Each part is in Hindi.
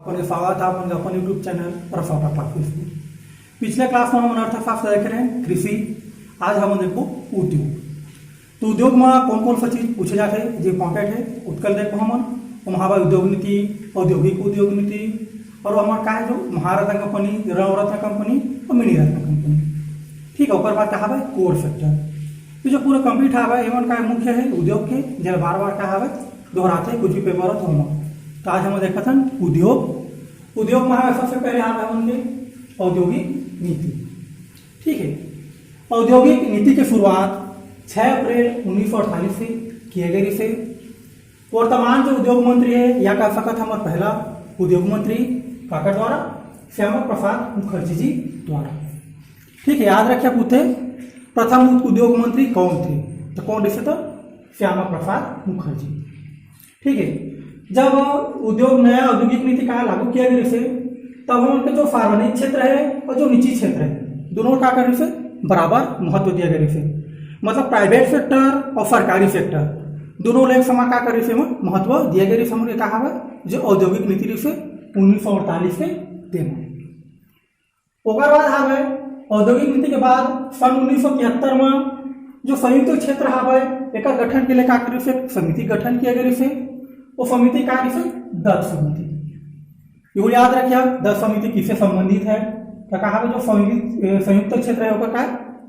अपन स्वागत है अपन अपन यूट्यूब चैनल प्रफा पाटिल में। पिछले क्लास में हम अर्थशास्त्र देख रहे हैं कृषि। आज हम देखो उद्योग। तो उद्योग में कौन कौन सा चीज पूछे जाते हैं जो इम्पोर्टेंट है उत्कल देखो हम महावा उद्योग नीति, औद्योगिक उद्योग नीति और हमारे का है जो महारत्न कंपनी, रत्न कंपनी और मिनी रत्न कंपनी। ठीक है, बाद कहा है कोर सेक्टर। तो जो पूरा कंप्लीट है एवं का मुख्य है उद्योग के जब बार बार कहा है दोहराते हैं कुछ भी पेपर हो तो तो आज हम देखा था उद्योग। उद्योग में सबसे पहले आता है उनके औद्योगिक नीति। ठीक है, औद्योगिक नीति की शुरुआत 6 अप्रैल 1948 से किए गए से। वर्तमान जो उद्योग मंत्री है या कह सकता हमारा पहला उद्योग मंत्री काका द्वारा श्यामा प्रसाद मुखर्जी जी द्वारा। ठीक है, याद रखिए पूछे प्रथम उद्योग मंत्री कौन थे तो कौन थे तो श्यामा प्रसाद मुखर्जी। ठीक है, जब उद्योग नया औद्योगिक नीति का लागू किया गया से तब हम उनके जो सार्वजनिक क्षेत्र है और जो निजी क्षेत्र है दोनों का करने से बराबर महत्व दिया गया से। मतलब प्राइवेट सेक्टर और सरकारी सेक्टर दोनों लेख समा का करे से महत्व दिया गया से हमने कहा है जो औद्योगिक नीति से 1948 के देना। ओकर बाद हवे औद्योगिक नीति के बाद सन 1973 में जो संयुक्त क्षेत्र हवे एक गठन के लिए का करे से समिति गठन किया गया से। वो समिति का से दत्त समिति। ये याद रखिए दत्त समिति किससे संबंधित है तो कहा जो संयुक्त क्षेत्र है का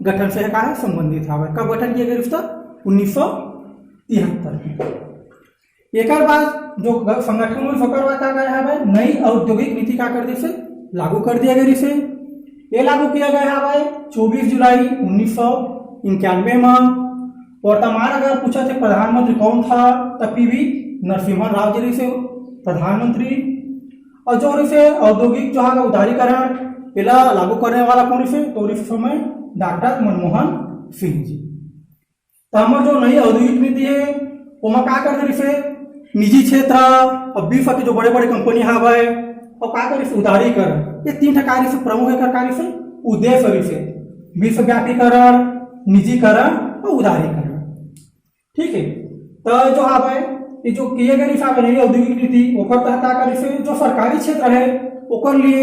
गठन से कहा संबंधित है। कब गठन किया गया उसका 1973। एक बाद जो संगठन में फकर का गया है नई औद्योगिक नीति का कर से लागू कर दिया गया से। ये लागू किया गया है 24 जुलाई 1991 में। वर्तमान अगर पूछा थे प्रधानमंत्री कौन था तब पीवी नरसिम्हा राव जी से प्रधानमंत्री। और जो इसे औद्योगिक जो है उदारीकरण पहला लागू करने वाला कौन से तो इस समय डॉक्टर मनमोहन सिंह जी। तो हमारे जो नई औद्योगिक नीति है वो में क्या कर से निजी क्षेत्र और विश्व के जो बड़े बड़े कंपनी है और क्या कर उदारीकरण ये 3 कार्य से प्रमुख कार्य से उद्देश्य से विश्वव्यापीकरण, निजीकरण और उदारीकरण। ठीक है, तो जो है ये जो किए गए हिसाब है औद्योगिक नीति ओकर तहत का करे से जो सरकारी क्षेत्र है ओकर लिए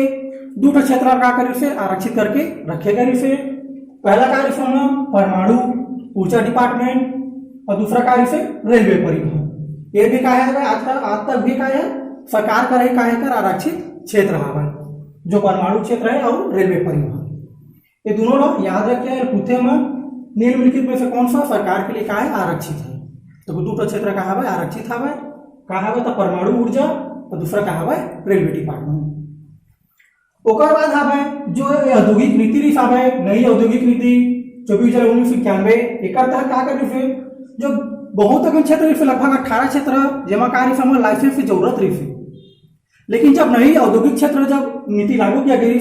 2 क्षेत्र का करे से आरक्षित करके रखे गए से। पहला कार्य से परमाणु ऊर्जा डिपार्टमेंट और दूसरा कार्य से रेलवे परिवहन। ये भी कहा है आज तक भी कहा है सरकार का कर आरक्षित क्षेत्र है जो परमाणु क्षेत्र है और रेलवे परिवहन। ये दोनों लोग याद रखिए पूछे में निम्नलिखित में से कौन सा सरकार के लिए कहा है आरक्षित है तो 2 क्षेत्र का है आरक्षित है कहा है तो परमाणु ऊर्जा और दूसरा कहा है रेलवे डिपार्टमेंट। ओकर बाद है जो औद्योगिक नीति हिसाब है नई औद्योगिक नीति 24 जुलाई 1991 एक तहत क्या करने से जो बहुत अगन क्षेत्र से लगभग 18 क्षेत्र जमा कार्य समय लाइसेंस की जरूरत रही थी। लेकिन जब नई औद्योगिक क्षेत्र जब नीति लागू किया गई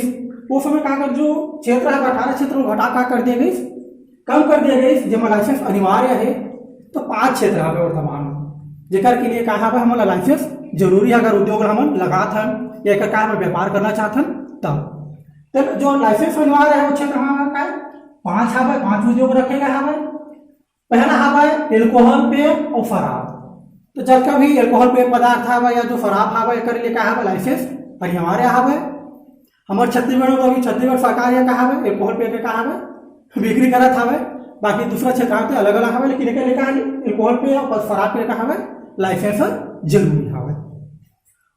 वो समय का कर जो क्षेत्र है 18 क्षेत्र घटा का कर दिया गई कम कर दिया गई जमा लाइसेंस अनिवार्य है तो 5 क्षेत्र है वर्तमान जेकर के लिए कहा है हमारा लाइसेंस जरूरी है। अगर उद्योग हम लगा था या एक कार्य में व्यापार करना चाहते तब जो लाइसेंस अनिवार्य है वो क्षेत्र हमारा 5 है 5 उद्योग रखेगा है। पहला है एल्कोहल पेय और शराब। तो जब कभी एल्कोहल पेय पदार्थ है या जो शराब है कर लिए कहा है लाइसेंस अनिवार्य है। हमारे छत्तीसगढ़ में अभी छत्तीसगढ़ सरकार यह कहा है एल्कोहल पेय के कहा है बिक्री करत है। बाकी दूसरा क्षेत्र अलग अलग है लेकिन एक लिखा है एल्कोहल पेय और शराब पे कहा है लाइसेंस जरूरी है।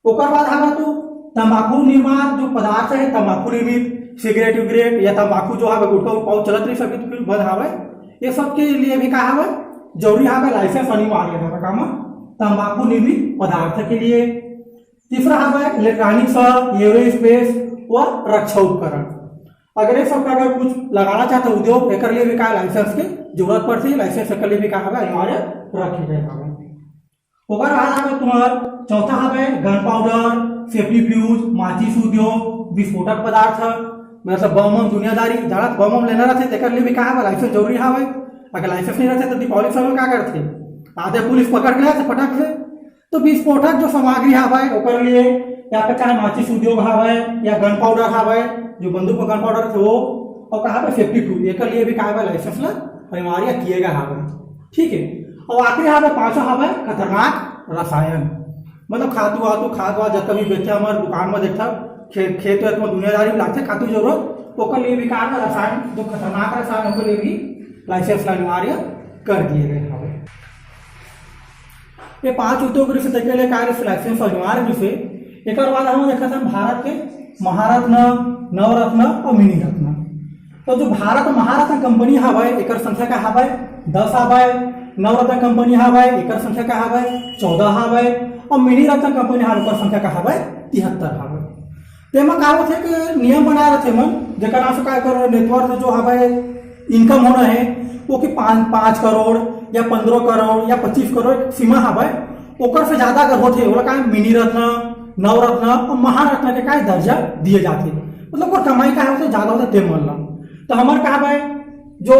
ओकर बाद है तो तंबाकू निर्माण जो पदार्थ है तंबाकू निर्मित सिगरेट विगरेट या तंबाकू जो है गुटखा पाउच चलत रही सभी तो बंद है ये सब के लिए भी कहा है जरूरी है लाइसेंस अनिवार्य है काम तंबाकू निर्मित पदार्थ के लिए। तीसरा है इलेक्ट्रॉनिक्स एरोस्पेस व रक्षा उपकरण। अगर ये सब का अगर कुछ लगाना चाहते उद्योग एक लिए भी कहा लाइसेंस की जरूरत पड़ती है लाइसेंस के लिए भी कहा है अनिवार्य रखे गए। ओकर बाद तुम्हार चौथा है गन पाउडर, सेफ्टी फ्यूज, माचिस उद्योग, विस्फोटक पदार्थ मतलब बम दुनियादारी जहाँ बम लेना रहते एक लिए भी कहा है लाइसेंस जरूरी है। अगर लाइसेंस नहीं रहते तो दीपावली समय क्या करते आधे पुलिस पकड़ गया थे पटक से। तो विस्फोटक जो सामग्री है ओकर लिए या फिर चाहे माचिस उद्योग है या गन पाउडर है जो बंदूक में गन पाउडर थे वो और कहा पे सेफ्टी टूल एक लिए भी कहा लाइसेंस अनिवार्य किएगा है। ठीक है, और आखिरी है 5वां है खतरनाक रसायन। मतलब खातू वातू खाद वाद जब भी बेचे हमारे दुकान में देखा खेत वेत में दुनियादारी में लागते खातू जरूरत ओकर लिए भी कारण रसायन जो खतरनाक रसायन के लिए भी लाइसेंस अनिवार्य कर दिए गए हवे। ये 5 उद्योग से देखे लिए कार्य लाइसेंस अनिवार्य से एक बाद हम देखा था भारत के महारत्न नवरत्न और मिनी रत्न। तो जो भारत महारत्न कंपनी हवे एक संख्या का हवे 10 हवे, नवरत्न कंपनी हवे एक संख्या का हवे 14 हवे और मिनी रत्न कंपनी हवे संख्या का हवे 73 हवे। तेमा का होथे कि नियम बनाए रथे मन जेकर नाम से का कर नेटवर्क जो हवे इनकम होना है वो कि 5 करोड़ या 15 करोड़ या 25 करोड़ सीमा हवे ओकर से ज्यादा अगर होथे ओला का मिनी रत्न नवरत्न और महारत्न के का दर्जा दिए जाते मतलब को कमाई का होते ज्यादा होते ते मन ला। तो हमार का हवे जो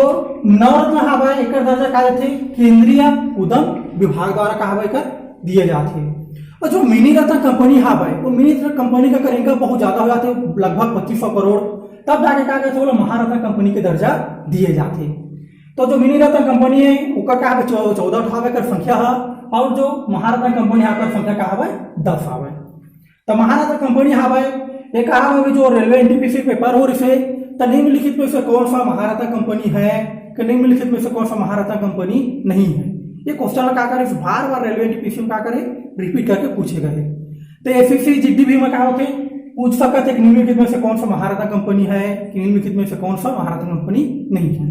नवरत्न हवे एक दर्जा का देथे केंद्रीय उद्यम विभाग द्वारा का हवे कर दिए जाते और जो मिनी रत्न कंपनी हवे वो मिनी रत्न कंपनी का करेंगे बहुत ज्यादा हो जाते लगभग 2500 करोड़ तब जाके का कहते वो महारत्न कंपनी के दर्जा दिए जाते। तो जो मिनी रत्न कंपनी है ओकर का 14 उठावे कर संख्या है और जो महारत्न कंपनी है ओकर संख्या का हवे 10 हवे। तो महारत्न कंपनी हवे एक हवे जो रेलवे एनटीपीसी पेपर हो रही तो निम्नलिखित में से कौन सा महारत्न कंपनी है कि निम्नलिखित में से कौन सा महारत्न कंपनी नहीं है। ये क्वेश्चन क्या करे बार बार रेलवे एनटीपीसी में क्या करे रिपीट करके पूछे गए। तो एसएससी जीडी में क्या होते पूछ सकते कि निम्नलिखित में से कौन सा महारत्न कंपनी है कि निम्नलिखित में से कौन सा महारत्न कंपनी नहीं है।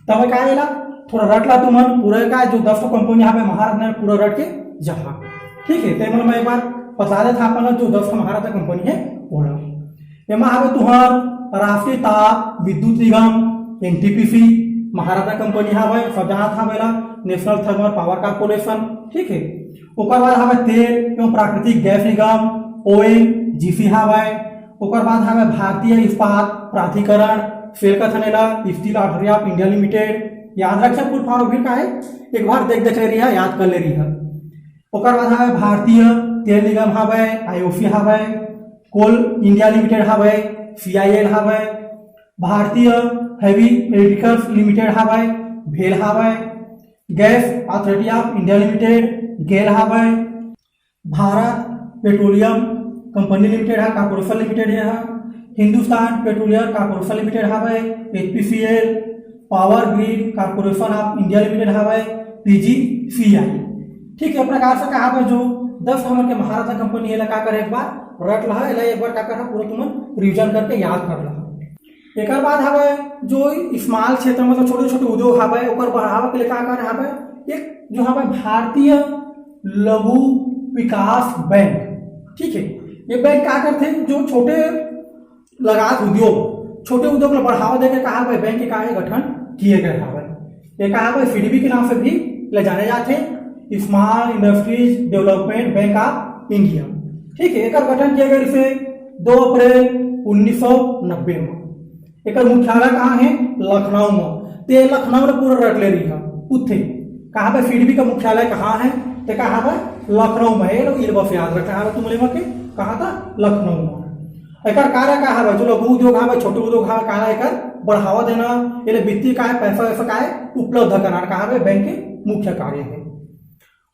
तब क्या लेला थोड़ा रट ला तुमन पूरा का जो 10 कंपनी यहाँ पे महारत्न पूरा रट के जहाँ ठीक है। तो मैं एक बार बता देता अपन जो 10 महारत्न कंपनी है बोला एमा हवे तुहर राष्ट्रीय ताप विद्युत निगम एनटीपीसी महारत्न कंपनी हवे सब जानत हवेला नेशनल थर्मल पावर कॉर्पोरेशन ठीक है। ओकर बाद हवे तेल एवं प्राकृतिक गैस निगम ओएनजीसी हवे। ओकर बाद हवे भारतीय इस्पात प्राधिकरण सेल का थनेला steel authority of India limited याद रखे फुल फॉर्म भी का है एक बार देख ले रही है याद कर ले रही है। ओकर बाद हवे भारतीय तेल निगम हवे आईओसी हवे कोल इंडिया लिमिटेड हवे सीआईएल हवे भारतीय हेवी इलेक्ट्रिकल्स लिमिटेड हवे भेल हवे gas authority of India limited GAIL हवे भारत पेट्रोलियम कंपनी लिमिटेड है कॉर्पोरेशन लिमिटेड है हिंदुस्तान पेट्रोलियम कॉर्पोरेशन लिमिटेड हवे HPCL power grid corporation of India limited हवे पीजीसीआई ठीक है। प्रकार से कहा जो 10 नंबर के महारत्न कंपनी है का करे एक बार रट ला एक बार का कर पूरा तुम रिविजन करके याद कर ला। एक बाद हवे जो स्मॉल क्षेत्र मतलब छोटे छोटे उद्योग हवे ओकर बढ़ावा के लिए का करे हवे एक जो हवे भारतीय लघु विकास बैंक ठीक है। ये बैंक क्या करते जो छोटे लगात उद्योग छोटे उद्योग को बढ़ावा देकर कहा हवे बैंक के कार्य गठन किए गए हवे। ये कहा हवे सीडीबी के नाम से भी ले जाने जाते small industries development bank of India ठीक है। एक गठन किया गया इसे 2 अप्रैल 1990 में। एक मुख्यालय कहाँ है लखनऊ में। ते लखनऊ में पूरा रट ले रही है उत्थे कहाँ पे सीडीबी का मुख्यालय कहाँ है तो कहाँ पे लखनऊ में है लोग बस याद रखा है तुम के कहा था लखनऊ में। एक कार्य का है जो लघु उद्योग है छोटे उद्योग है कहा एक बढ़ावा देना ये वित्तीय का है पैसा वैसा का है उपलब्ध कराना कहा बैंक के मुख्य कार्य है।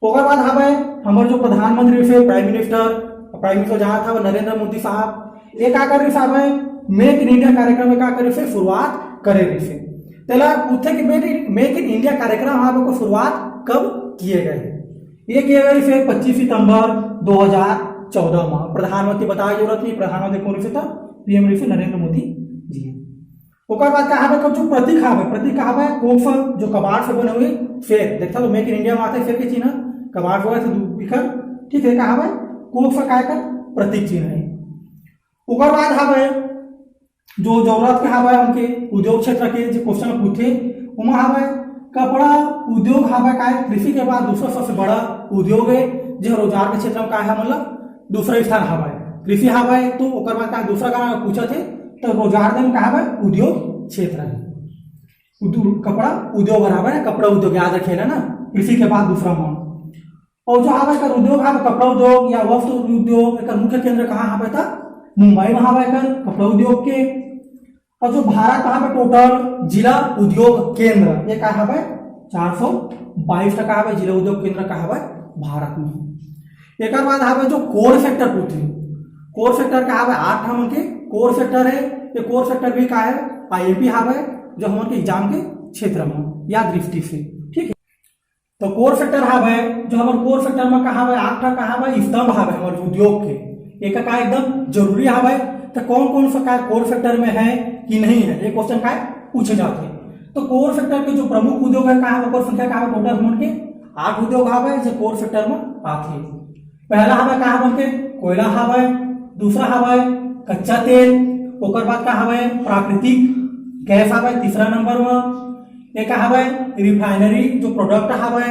ओकर बाद हवे हमारे जो प्रधानमंत्री से प्राइम मिनिस्टर जहाँ था नरेंद्र मोदी साहब ये क्या कर रही साहब मेक इन इंडिया कार्यक्रम में क्या करे से शुरुआत करे रही से तेला पूछे कि मेक इन इंडिया कार्यक्रम आप को शुरुआत कब किए गए ये किए गए से 25 सितंबर 2014 में। प्रधानमंत्री बताया जरूरत नहीं प्रधानमंत्री कौन से था पीएम ऋषि नरेंद्र मोदी जी। ओकर बाद कहा जो प्रतीक है प्रतीक कहा है कौन सा जो कबाड़ से बने हुए शेर देखता तो मेक इन इंडिया में आते हैं शेर के चिन्ह कबाड़ जो है बिखर ठीक है कहा कौन सा काय का प्रतीक चिन्ह है। ओकर बाद हवे जो जरूरत के हवे उनके उद्योग क्षेत्र के जो क्वेश्चन पूछे उमा हवे कपड़ा उद्योग हवे का कृषि के बाद दूसरा सबसे बड़ा उद्योग है जो रोजगार के क्षेत्र में का है मतलब दूसरा स्थान हवे कृषि हवे। तो ओकर बाद का दूसरा का पूछा थे तो रोजगार में का हवे उद्योग क्षेत्र है कपड़ा उद्योग हवे ना कपड़ा उद्योग याद रखेगा ना कृषि के बाद दूसरा मान और जो हवे का उद्योग है कपड़ा उद्योग या वस्त्र उद्योग एक मुख्य केंद्र कहाँ हवे था मुंबई में हवे कर कपड़ा उद्योग के। और जो भारत कहाँ पे टोटल जिला उद्योग केंद्र ये क्या हवे 422 टका हवे जिला उद्योग केंद्र का हवे भारत में। एक बाद हवे जो कोर सेक्टर पूछे, कोर सेक्टर का हवे 8 हमन के कोर सेक्टर है। ये कोर सेक्टर भी का है आईएमपी हवे जो हमन के एग्जाम के क्षेत्र में याद दृष्टि से, ठीक है। तो कोर सेक्टर हवे जो हमन कोर सेक्टर में कहा हवे 8 का हवे स्तंभ हवे हमर उद्योग के, एक का एकदम जरूरी हवे। तो कौन कौन सा का कोर सेक्टर में है कि नहीं है, ये क्वेश्चन का पूछे जाते हैं। तो कोर सेक्टर के जो प्रमुख उद्योग है कहा ओकर संख्या का टोटल हमन के 8 उद्योग हवे जो कोर सेक्टर में आते। पहला हवे कहा हमन के कोयला हवे, दूसरा हवे कच्चा तेल, ओकर बाद का हवे प्राकृतिक गैस हवे तीसरा नंबर में, एक हवे रिफाइनरी जो प्रोडक्ट हवे,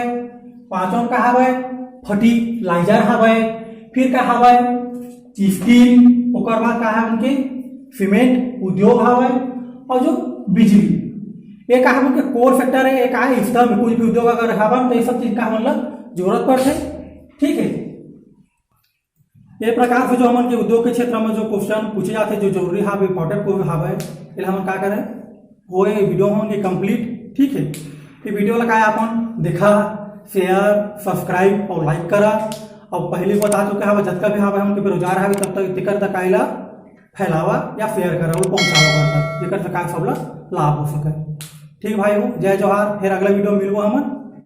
पांचवा का हवे फर्टिलाइजर हवे, फिर का हवे स्टील, ओकर बाद का है उनके सीमेंट उद्योग हवे और जो बिजली। एक है उनके कोर सेक्टर है, एक है स्तंभ, कुछ भी उद्योग अगर हवा तो ये सब चीज का मतलब जरूरत पड़ते, ठीक है। ये प्रकार से जो हमन के उद्योग के क्षेत्र में जो क्वेश्चन पूछे जाते जो जरूरी हवे इंपॉर्टेंट को हवे ये हम का करें वो वीडियो हमन के कंप्लीट, ठीक है। ये वीडियो लगाया अपन देखा, शेयर सब्सक्राइब और लाइक करा। और पहले बता चुके हवे जतका भी हवे हमके बेरोजगार हवे तब तक तिकर तक आइला फैलावा या शेयर करा वो पहुंचावा करता जेकर से का सब लाभ हो सके, ठीक भाई हो। जय जोहार, फिर अगला वीडियो मिलबो हमन।